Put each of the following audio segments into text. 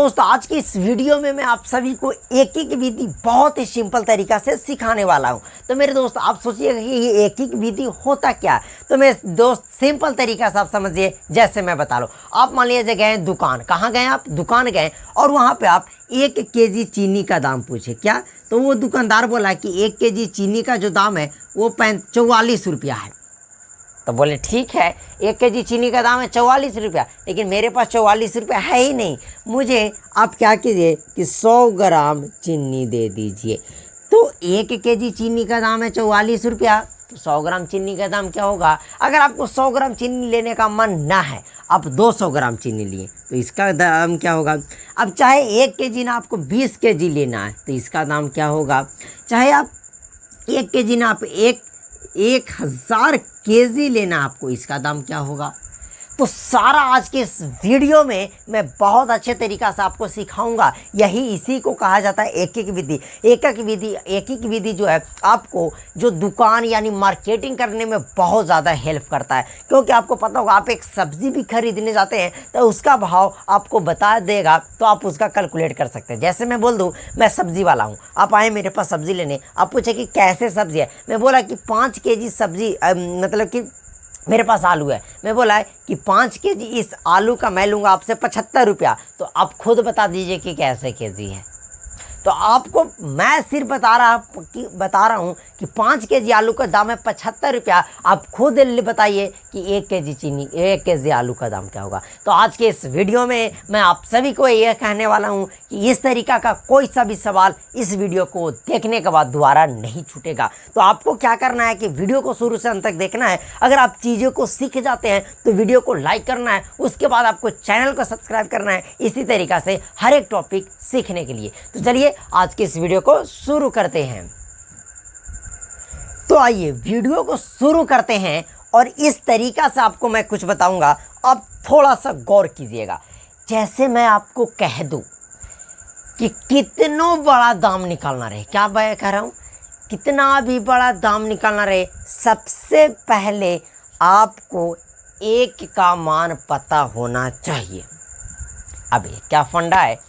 दोस्तों आज की इस वीडियो में मैं आप सभी को एक एक विधि बहुत ही सिंपल तरीका से सिखाने वाला हूं। तो मेरे दोस्त आप सोचिएगा कि ये एक एक विधि होता क्या है। तो मेरे दोस्त सिंपल तरीका से आप समझिए, जैसे मैं बता रहा हूँ। आप मान लीजिए गए दुकान, कहाँ गए आप? दुकान गए और वहाँ पे आप 1 केजी चीनी का दाम पूछे। क्या? तो वो दुकानदार बोला कि 1 केजी चीनी का जो दाम है वो 44 रुपया है। तो बोले ठीक है, 1 केजी चीनी का दाम है 44 रुपया, लेकिन मेरे पास 44 रुपया है ही नहीं। मुझे आप क्या कीजिए कि 100 ग्राम चीनी दे दीजिए। तो 1 केजी चीनी का दाम है 44 रुपया, तो 100 ग्राम चीनी का दाम क्या होगा? अगर आपको 100 ग्राम चीनी लेने का मन ना है, आप 200 ग्राम चीनी लिए, तो इसका दाम क्या होगा? अब चाहे 1 केजी ना आपको 20 केजी लेना है, तो इसका दाम क्या होगा? चाहे आप 1 केजी ना आप 1000 केजी लेना आपको, इसका दाम क्या होगा? तो सारा आज के इस वीडियो में मैं बहुत अच्छे तरीक़ा से आपको सिखाऊंगा। इसी को कहा जाता है एक एक विधि। एक एक विधि जो है आपको जो दुकान यानी मार्केटिंग करने में बहुत ज़्यादा हेल्प करता है। क्योंकि आपको पता होगा, आप एक सब्ज़ी भी खरीदने जाते हैं तो उसका भाव आपको बता देगा, तो आप उसका कैलकुलेट कर सकते हैं। जैसे मैं बोल दूँ मैं सब्ज़ी वाला हूँ, आप आए मेरे पास सब्ज़ी लेने, आप पूछे कि कैसे सब्ज़ी है, मैं बोला कि 5 केजी सब्ज़ी, मतलब कि मेरे पास आलू है, मैं बोला है कि 5 केजी इस आलू का मैं लूँगा आपसे 75 रुपया, तो आप खुद बता दीजिए कि कैसे केजी है। तो आपको मैं सिर्फ बता रहा हूँ कि 5 केजी आलू का दाम है 75 रुपया। आप खुद बताइए कि 1 केजी चीनी, 1 केजी आलू का दाम क्या होगा। तो आज के इस वीडियो में मैं आप सभी को ये कहने वाला हूँ कि इस तरीका का कोई सा भी सवाल इस वीडियो को देखने के बाद दोबारा नहीं छूटेगा। तो आपको क्या करना है कि वीडियो को शुरू से अंत तक देखना है। अगर आप चीज़ों को सीख जाते हैं तो वीडियो को लाइक करना है, उसके बाद आपको चैनल को सब्सक्राइब करना है, इसी तरीक़ा से हर एक टॉपिक सीखने के लिए। तो चलिए आज के इस वीडियो को शुरू करते हैं। तो आइए वीडियो को शुरू करते हैं और इस तरीका से आपको मैं कुछ बताऊंगा। आप थोड़ा सा गौर कीजिएगा। जैसे मैं आपको कह दूं कि कितना बड़ा दाम निकालना रहे, क्या मैं कह रहा हूं, कितना भी बड़ा दाम निकालना रहे, सबसे पहले आपको 1 का मान पता होना चाहिए। अब ये क्या फंडा है,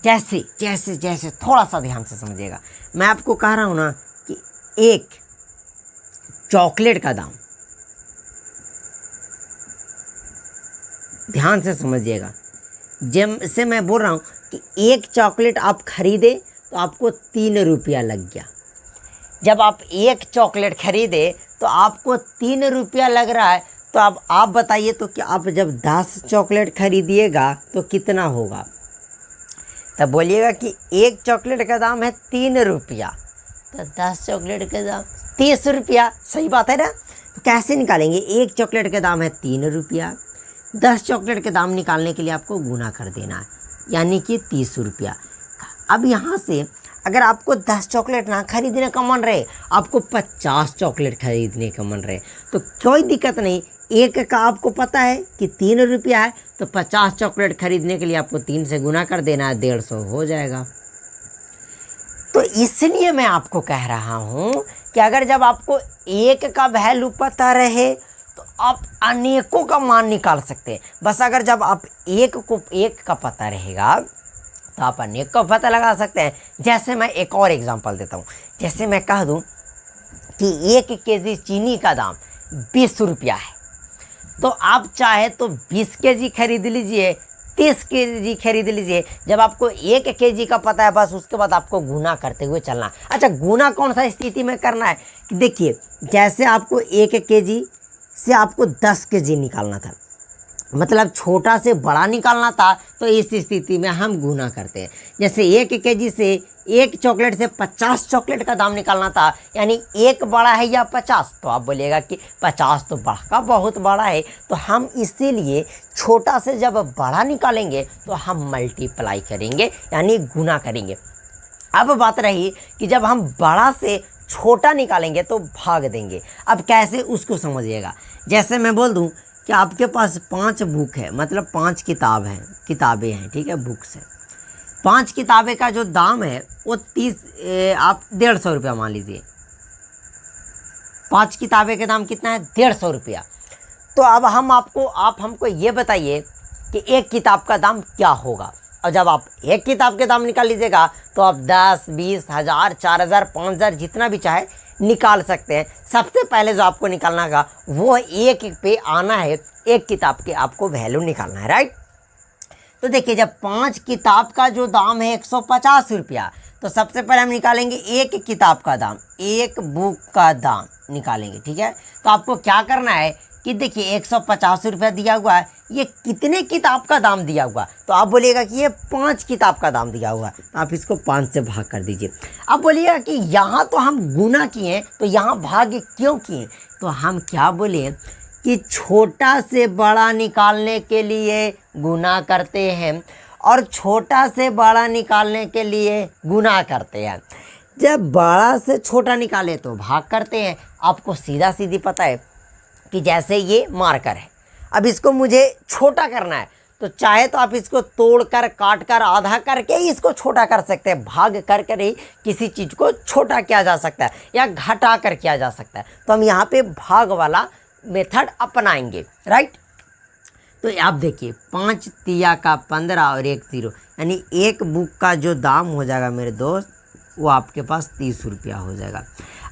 जैसे थोड़ा सा ध्यान से समझिएगा। मैं आपको कह रहा हूँ ना कि 1 चॉकलेट का दाम, ध्यान से समझिएगा। जैसे मैं बोल रहा हूँ कि 1 चॉकलेट आप खरीदे तो आपको 3 रुपया लग गया। जब आप 1 चॉकलेट खरीदे तो आपको 3 रुपया लग रहा है, तो अब आप बताइए तो कि आप जब 10 चॉकलेट खरीदिएगा तो कितना होगा? तब बोलिएगा कि 1 चॉकलेट का दाम है 3 रुपया, तो 10 चॉकलेट का दाम 30 रुपया। सही बात है ना? तो कैसे निकालेंगे? 1 चॉकलेट का दाम है 3 रुपया, 10 चॉकलेट का दाम निकालने के लिए आपको गुना कर देना है, यानी कि 30 रुपया। अब यहाँ से अगर आपको 10 चॉकलेट ना खरीदने का मन रहे, आपको 50 चॉकलेट खरीदने का मन रहे, तो कोई दिक्कत नहीं। 1 का आपको पता है कि 3 रुपया है, तो 50 चॉकलेट खरीदने के लिए आपको 3 से गुना कर देना है, 150 हो जाएगा। तो इसलिए मैं आपको कह रहा हूँ कि अगर जब आपको 1 का वैल्यू पता रहे तो आप अनेकों का मान निकाल सकते हैं। बस अगर जब आप 1 का पता रहेगा तो आप अनेक का पता लगा सकते हैं। जैसे मैं एक और एग्जांपल देता हूँ। जैसे मैं कह दूँ कि 1 केजी चीनी का दाम 20 रुपया है, तो आप चाहे तो 20 केजी खरीद लीजिए, 30 केजी खरीद लीजिए। जब आपको 1 केजी का पता है, बस उसके बाद आपको गुना करते हुए चलना। अच्छा, गुना कौन सा स्थिति में करना है कि देखिए, जैसे आपको 1 केजी से आपको 10 केजी निकालना था, मतलब छोटा से बड़ा निकालना था, तो इस स्थिति में हम गुना करते हैं। जैसे 1 केजी से 1 चॉकलेट से 50 चॉकलेट का दाम निकालना था, यानी 1 बड़ा है या 50, तो आप बोलिएगा कि 50 तो बड़ा बहुत बड़ा है, तो हम इसीलिए छोटा से जब बड़ा निकालेंगे तो हम मल्टीप्लाई करेंगे, यानी गुना करेंगे। अब बात रही कि जब हम बड़ा से छोटा निकालेंगे तो भाग देंगे। अब कैसे, उसको समझिएगा। जैसे मैं बोल दूं कि आपके पास 5 बुक है, मतलब 5 किताबें हैं, ठीक है, बुक्स है। 5 किताबें का जो दाम है वो 30, आप 150 रुपया मान लीजिए। 5 किताबें का दाम कितना है? 150 रुपया। तो अब आप हमको ये बताइए कि 1 किताब का दाम क्या होगा। और जब आप एक किताब के दाम निकाल लीजिएगा तो आप 10, 20, 1000, 4000, 5000 जितना भी चाहे निकाल सकते हैं। सबसे पहले जो आपको निकालना होगा वो एक पे आना है, एक किताब के आपको वैल्यू निकालना है, राइट। तो देखिए जब 5 किताब का जो दाम है 150 रुपया, तो सबसे पहले हम निकालेंगे एक किताब का दाम, एक बुक का दाम निकालेंगे, ठीक है। तो आपको क्या करना है कि देखिए 150 रुपया दिया हुआ है, ये कितने किताब का दाम दिया हुआ, तो आप बोलिएगा कि ये 5 किताब का दाम दिया हुआ है, तो आप इसको 5 से भाग कर दीजिए। अब बोलिएगा कि यहाँ तो हम गुना किए तो यहाँ भाग क्यों किए, तो हम क्या बोले कि छोटा से बड़ा निकालने के लिए गुना करते हैं और छोटा से बड़ा निकालने के लिए गुना करते हैं। जब बड़ा से छोटा निकाले तो भाग करते हैं। आपको सीधा सीधी पता है कि जैसे ये मार्कर है, अब इसको मुझे छोटा करना है, तो चाहे तो आप इसको तोड़कर, काट कर, आधा करके ही इसको छोटा कर सकते हैं। भाग कर कर ही किसी चीज़ को छोटा किया जा सकता है या घटा कर किया जा सकता है। तो हम यहाँ पे भाग वाला मेथड अपनाएंगे, राइट। तो आप देखिए 5 तिया का 15 और 1 0, यानी एक बुक का जो दाम हो जाएगा मेरे दोस्त वो आपके पास 30 रुपया हो जाएगा।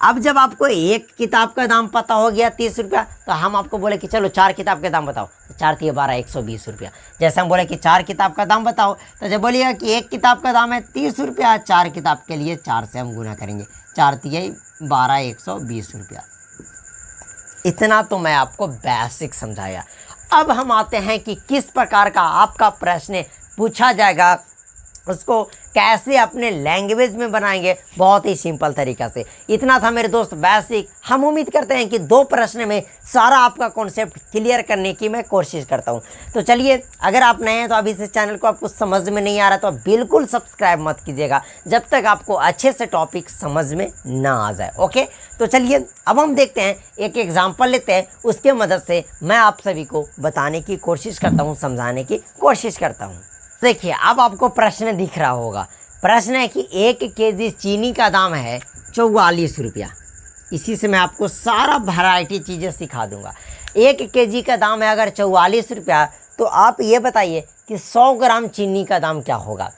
अब जब आपको एक किताब का दाम पता हो गया 30 रुपया, तो हम आपको बोले कि चलो 4 किताब के दाम बताओ, तो 4 तिया 12, 120 रुपया। जैसे हम बोले कि 4 किताब का दाम बताओ, तो जब बोलिएगा कि एक किताब का दाम है 30 रुपया, 4 किताब के लिए 4 से हम गुना करेंगे, 4 तिया 12, 120 रुपया। इतना तो मैं आपको बेसिक समझाया। अब हम आते हैं कि किस प्रकार का आपका प्रश्न पूछा जाएगा, उसको कैसे अपने लैंग्वेज में बनाएंगे, बहुत ही सिंपल तरीका से। इतना था मेरे दोस्त बेसिक। हम उम्मीद करते हैं कि 2 प्रश्न में सारा आपका कॉन्सेप्ट क्लियर करने की मैं कोशिश करता हूं। तो चलिए, अगर आप नए हैं तो अभी इस चैनल को आपको समझ में नहीं आ रहा तो आप बिल्कुल सब्सक्राइब मत कीजिएगा जब तक आपको अच्छे से टॉपिक समझ में ना आ जाए, ओके। तो चलिए अब हम देखते हैं, एक एग्जाम्पल लेते हैं, उसके मदद से मैं आप सभी को बताने की कोशिश करता हूँ, समझाने की कोशिश करता हूँ। देखिए अब आपको प्रश्न दिख रहा होगा। प्रश्न है कि 1 केजी चीनी का दाम है 44 रुपया। इसी से मैं आपको सारा वैरायटी चीज़ें सिखा दूंगा। 1 केजी का दाम है अगर 44 रुपया, तो आप ये बताइए कि 100 ग्राम चीनी का दाम क्या होगा।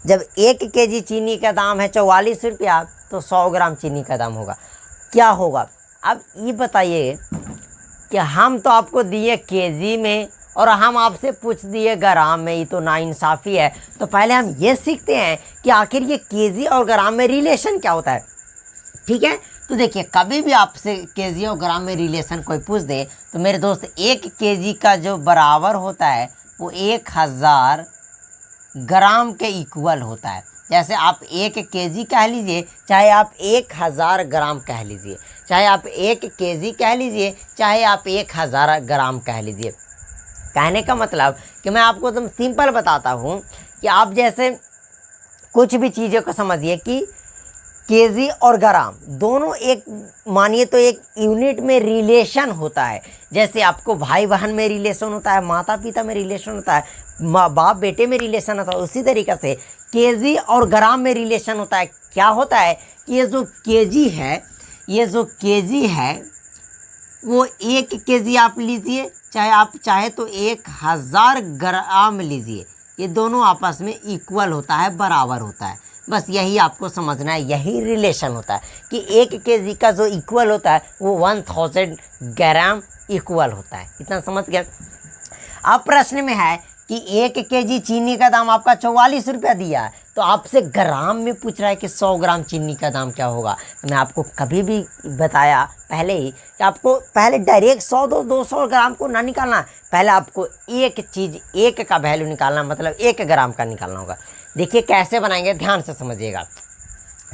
जब 1 केजी चीनी का दाम है 44 रुपया, तो 100 ग्राम चीनी का दाम होगा, क्या होगा। अब ये बताइए कि हम तो आपको दिए केजी में और हम आपसे पूछ दिए ग्राम में, ये तो नाइंसाफ़ी है। तो पहले हम ये सीखते हैं कि आखिर ये केजी और ग्राम में रिलेशन क्या होता है, ठीक है। तो देखिए कभी भी आपसे केजी और ग्राम में रिलेशन कोई पूछ दे, तो मेरे दोस्त 1 केजी का जो बराबर होता है वो 1000 ग्राम के इक्वल होता है। जैसे आप 1 केजी कह लीजिए, चाहे आप 1000 ग्राम कह लीजिए, चाहे आप 1 केजी कह लीजिए, चाहे आप 1000 ग्राम कह लीजिए। कहने का मतलब कि मैं आपको एकदम सिंपल बताता हूँ कि आप जैसे कुछ भी चीज़ों को समझिए कि केजी और ग्राम दोनों एक, मानिए तो एक यूनिट में रिलेशन होता है। जैसे आपको भाई बहन में रिलेशन होता है, माता पिता में रिलेशन होता है, माँ बाप बेटे में रिलेशन होता है, उसी तरीक़े से केजी और ग्राम में रिलेशन होता है। क्या होता है कि ये जो केजी है वो 1 केजी आप लीजिए, चाहे आप चाहे तो 1000 ग्राम लीजिए, ये दोनों आपस में इक्वल होता है, बराबर होता है। बस यही आपको समझना है, यही रिलेशन होता है कि 1 केजी का जो इक्वल होता है वो 1000 ग्राम इक्वल होता है। इतना समझ गया। अब प्रश्न में है कि 1 केजी चीनी का दाम आपका 44 रुपया दिया है, तो आपसे ग्राम में पूछ रहा है कि 100 ग्राम चीनी का दाम क्या होगा। तो मैं आपको कभी भी बताया पहले ही कि आपको पहले डायरेक्ट 100 200 ग्राम को ना निकालना, पहले आपको एक चीज़, एक का वैल्यू निकालना, मतलब 1 ग्राम का निकालना होगा। देखिए कैसे बनाएंगे, ध्यान से समझिएगा।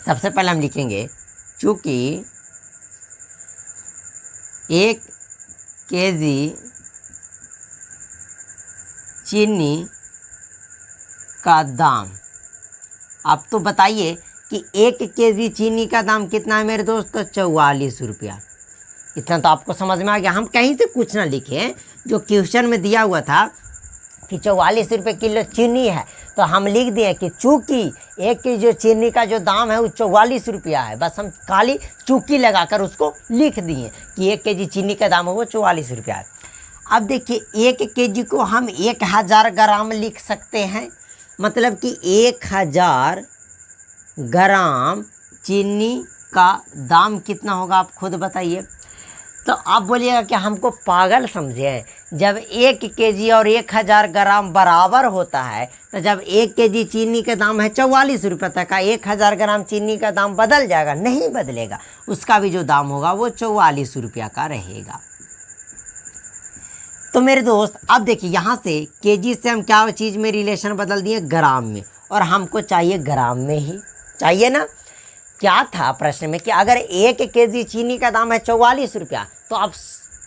सबसे पहले हम लिखेंगे चूँकि 1 केजी चीनी का दाम, आप तो बताइए कि 1 केजी चीनी का दाम कितना है मेरे दोस्त, 44 रुपया। इतना तो आपको समझ में आ गया। हम कहीं से कुछ ना लिखे, जो क्वेश्चन में दिया हुआ था कि 44 रुपये किलो चीनी है, तो हम लिख दिए कि चूँकि 1 केजी चीनी का जो दाम है वो 44 रुपया है। बस हम खाली चूँकि लगाकर उसको लिख दिए कि 1 केजी चीनी का दाम है वो 44 रुपया है। अब देखिए 1 केजी को हम 1000 ग्राम लिख सकते हैं, मतलब कि 1000 ग्राम चीनी का दाम कितना होगा, आप खुद बताइए। तो आप बोलिएगा कि हमको पागल समझे हैं, जब 1 केजी और 1000 ग्राम बराबर होता है, तो जब 1 केजी चीनी का दाम है 44 रुपये तक का, 1000 ग्राम चीनी का दाम बदल जाएगा? नहीं बदलेगा, उसका भी जो दाम होगा वो 44 रुपया का रहेगा। तो मेरे दोस्त अब देखिए, यहाँ से केजी से हम क्या चीज़ में रिलेशन बदल दिए, ग्राम में, और हमको चाहिए ग्राम में ही चाहिए ना। क्या था प्रश्न में कि अगर 1 केजी चीनी का दाम है 44 रुपया, तो आप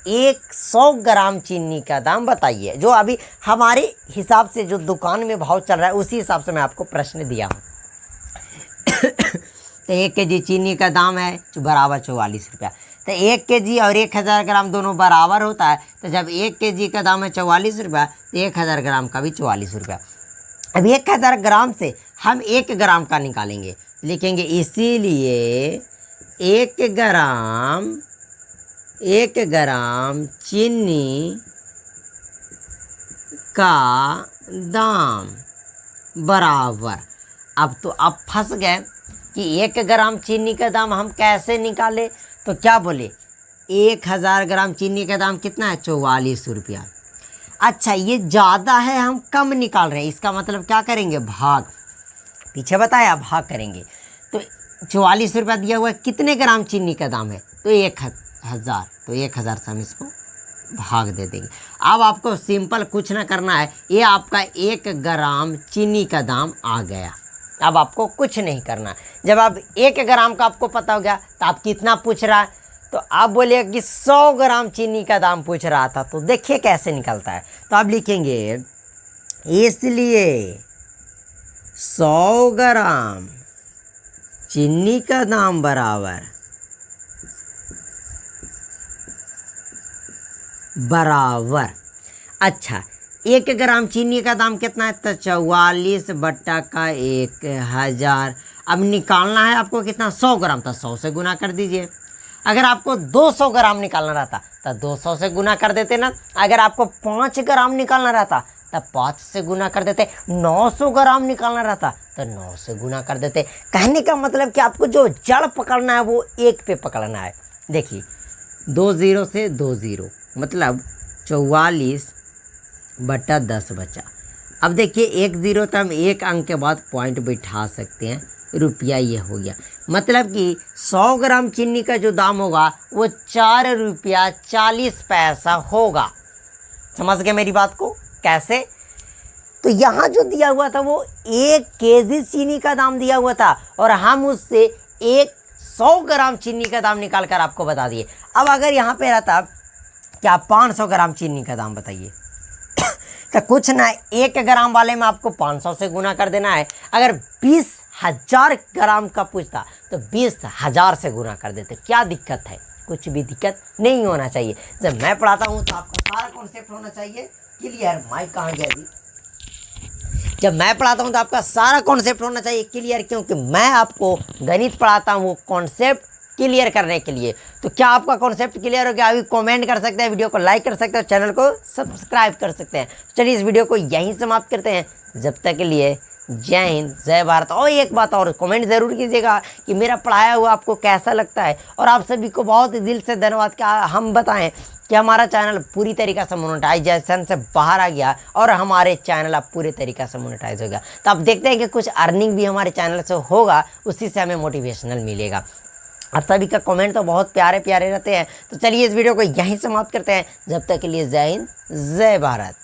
100 ग्राम चीनी का दाम बताइए, जो अभी हमारे हिसाब से जो दुकान में भाव चल रहा है उसी हिसाब से मैं आपको प्रश्न दिया हूँ। तो 1 केजी चीनी का दाम है बराबर 44 रुपया, तो 1 केजी और 1000 ग्राम दोनों बराबर होता है, तो जब 1 केजी का दाम है 44 रुपया, तो 1000 ग्राम का भी 44 रुपया। अब 1000 ग्राम से हम 1 ग्राम का निकालेंगे, लिखेंगे इसीलिए 1 ग्राम चीनी का दाम बराबर। अब तो आप फंस गए कि 1 ग्राम चीनी का दाम हम कैसे निकाले, तो क्या बोले, 1000 ग्राम चीनी का दाम कितना है, 44 रुपया। अच्छा, ये ज़्यादा है, हम कम निकाल रहे हैं, इसका मतलब क्या करेंगे, भाग। पीछे बताया, भाग करेंगे। तो 44 रुपया दिया हुआ है, कितने ग्राम चीनी का दाम है, तो 1000, तो 1000 से हम इसको भाग दे देंगे। अब आपको सिंपल कुछ ना करना है, ये आपका 1 ग्राम चीनी का दाम आ गया। अब आपको कुछ नहीं करना। जब आप 1 ग्राम का आपको पता हो गया, तो आप कितना पूछ रहा है, तो आप बोलिए कि 100 ग्राम चीनी का दाम पूछ रहा था। तो देखिए कैसे निकलता है, तो आप लिखेंगे इसलिए 100 ग्राम चीनी का दाम बराबर अच्छा, 1 ग्राम चीनी का दाम कितना है, तो 44 बट्टा का 1000। अब निकालना है आपको कितना, 100 ग्राम, तो 100 से गुना कर दीजिए। अगर आपको 200 ग्राम निकालना रहता तो 200 से गुना कर देते ना। अगर आपको 5 ग्राम निकालना रहता तब 5 से गुना कर देते। 900 ग्राम निकालना रहता तो 9 से गुना कर देते। कहने का मतलब कि आपको जो जड़ पकड़ना है वो 1 पे पकड़ना है। देखिए 2 0 से 2 0 मतलब 44 बटा 10 बचा। अब देखिए 1 0 तो हम 1 अंक के बाद पॉइंट बिठा सकते हैं, रुपया ये हो गया। मतलब कि 100 ग्राम चीनी का जो दाम होगा वो 4 रुपया 40 पैसा होगा। समझ गए मेरी बात को कैसे? तो यहाँ जो दिया हुआ था वो 1 केजी चीनी का दाम दिया हुआ था और हम उससे 100 ग्राम चीनी का दाम निकाल कर आपको बता दिए। अब अगर यहाँ पे रहता क्या 500 ग्राम चीनी का दाम बताइए तो कुछ ना 1 ग्राम वाले में आपको 500 से गुना कर देना है। अगर 20,000 ग्राम का पूछता तो 20,000 से गुना कर देते। क्या दिक्कत है? कुछ भी दिक्कत नहीं होना चाहिए। जब मैं पढ़ाता हूँ तो आपका सारा कॉन्सेप्ट होना चाहिए क्लियर। माइक कहाँ गया जी? जब मैं पढ़ाता हूँ तो आपका सारा कॉन्सेप्ट होना चाहिए क्लियर, क्योंकि मैं आपको गणित पढ़ाता हूँ वो कॉन्सेप्ट क्लियर करने के लिए। तो क्या आपका कॉन्सेप्ट क्लियर हो गया? अभी कमेंट कर सकते हैं, वीडियो को लाइक कर सकते हैं, चैनल को सब्सक्राइब कर सकते हैं। चलिए इस वीडियो को यहीं समाप्त करते हैं। जब तक के लिए जय हिंद, जय भारत। और एक बात और, कमेंट ज़रूर कीजिएगा कि मेरा पढ़ाया हुआ आपको कैसा लगता है। और आप सभी को बहुत दिल से धन्यवाद कि हम बताएं कि हमारा चैनल पूरी तरीक़ा से मोनेटाइजेशन से बाहर आ गया और हमारे चैनल अब पूरे तरीक़ा से मोनेटाइज हो गया। तो आप देखते हैं कि कुछ अर्निंग भी हमारे चैनल से होगा, उसी से हमें मोटिवेशनल मिलेगा। आप सभी का कमेंट तो बहुत प्यारे प्यारे रहते हैं। तो चलिए इस वीडियो को यहीं समाप्त करते हैं। जब तक के लिए जय हिंद, जय भारत।